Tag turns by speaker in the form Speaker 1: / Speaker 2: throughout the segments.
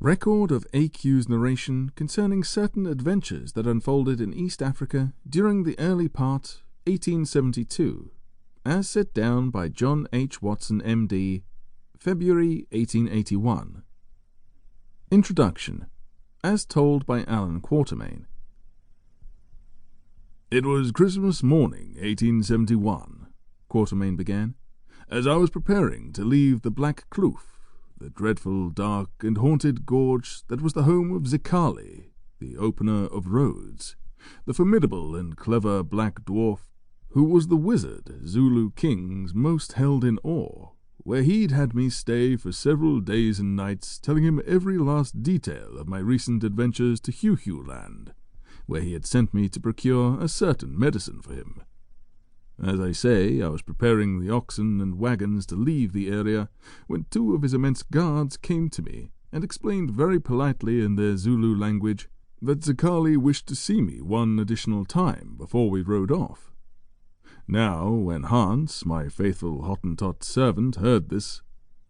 Speaker 1: Record of AQ's narration concerning certain adventures that unfolded in East Africa during the early part 1872, as set down by John H. Watson, M.D., February 1881. Introduction, as told by Alan Quatermain. "It was Christmas morning, 1871, Quatermain began, as I was preparing to leave the Black Kloof, the dreadful, dark, and haunted gorge that was the home of Zikali, the opener of roads, the formidable and clever black dwarf, who was the wizard Zulu kings most held in awe, where he'd had me stay for several days and nights, telling him every last detail of my recent adventures to Huhu land, where he had sent me to procure a certain medicine for him. As I say, I was preparing the oxen and wagons to leave the area, when two of his immense guards came to me, and explained very politely in their Zulu language that Zikali wished to see me one additional time before we rode off. Now, when Hans, my faithful Hottentot servant, heard this,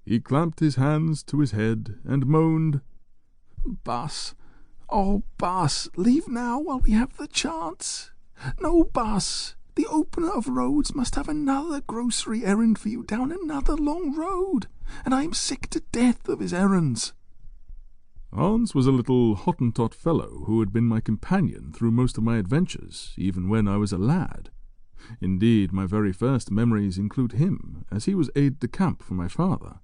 Speaker 1: he clamped his hands to his head and moaned, 'Baas, oh, Baas, leave now while we have the chance. No, Baas, the opener of roads must have another grocery errand for you down another long road, and I am sick to death of his errands.' Hans was a little Hottentot fellow who had been my companion through most of my adventures, even when I was a lad. Indeed, my very first memories include him, as he was aide-de-camp for my father.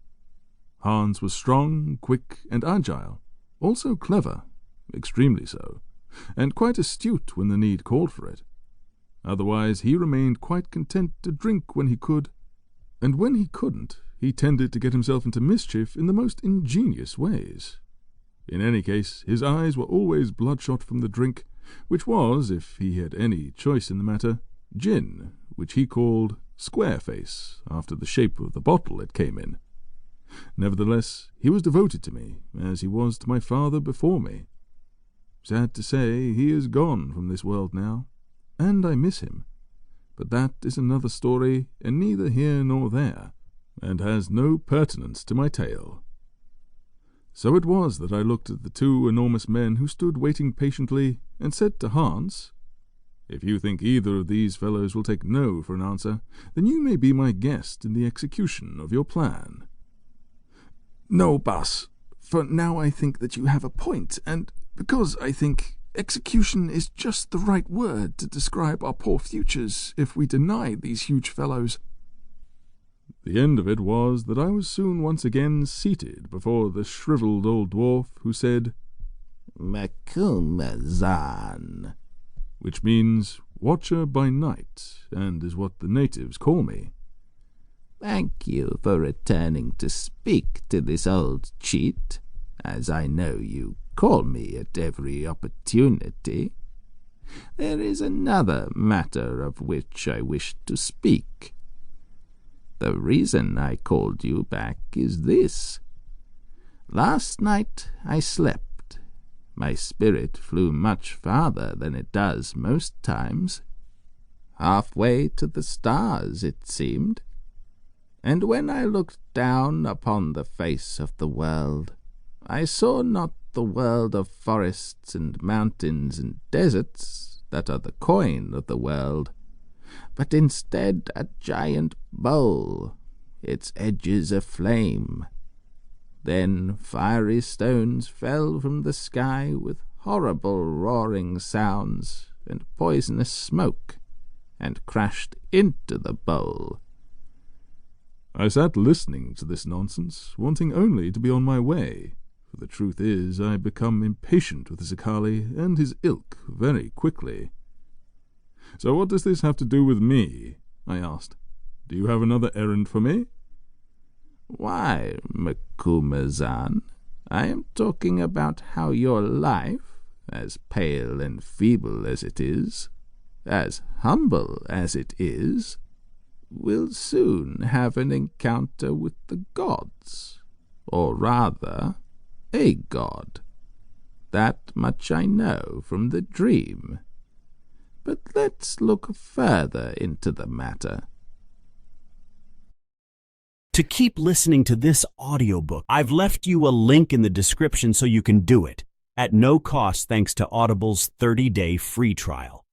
Speaker 1: Hans was strong, quick, and agile, also clever, extremely so, and quite astute when the need called for it. Otherwise, he remained quite content to drink when he could, and when he couldn't, he tended to get himself into mischief in the most ingenious ways. In any case, his eyes were always bloodshot from the drink, which was, if he had any choice in the matter, gin, which he called Squareface, after the shape of the bottle it came in. Nevertheless, he was devoted to me, as he was to my father before me. Sad to say, he is gone from this world now, and I miss him. But that is another story, and neither here nor there, and has no pertinence to my tale. So it was that I looked at the two enormous men who stood waiting patiently, and said to Hans, 'If you think either of these fellows will take no for an answer, then you may be my guest in the execution of your plan.' 'No, Baas, for now I think that you have a point, and because I think execution is just the right word to describe our poor futures if we deny these huge fellows.' The end of it was that I was soon once again seated before the shriveled old dwarf, who said, 'Macumazahn,' which means watcher by night, and is what the natives call me. 'Thank you for returning to speak to this old cheat, as I know you call me at every opportunity. There is another matter of which I wish to speak. The reason I called you back is this. Last night I slept. My spirit flew much farther than it does most times. Halfway to the stars, it seemed. And when I looked down upon the face of the world, I saw not the world of forests and mountains and deserts that are the coin of the world, but instead a giant bowl, its edges aflame. Then fiery stones fell from the sky with horrible roaring sounds and poisonous smoke, and crashed into the bowl.' I sat listening to this nonsense, wanting only to be on my way, for the truth is I become impatient with Zikali and his ilk very quickly. 'So what does this have to do with me?' I asked. 'Do you have another errand for me?' 'Why, Macumazahn, I am talking about how your life, as pale and feeble as it is, as humble as it is, will soon have an encounter with the gods, or rather, a god. That much I know from the dream. But let's look further into the matter.'"
Speaker 2: To keep listening to this audiobook, I've left you a link in the description so you can do it, at no cost thanks to Audible's 30-day free trial.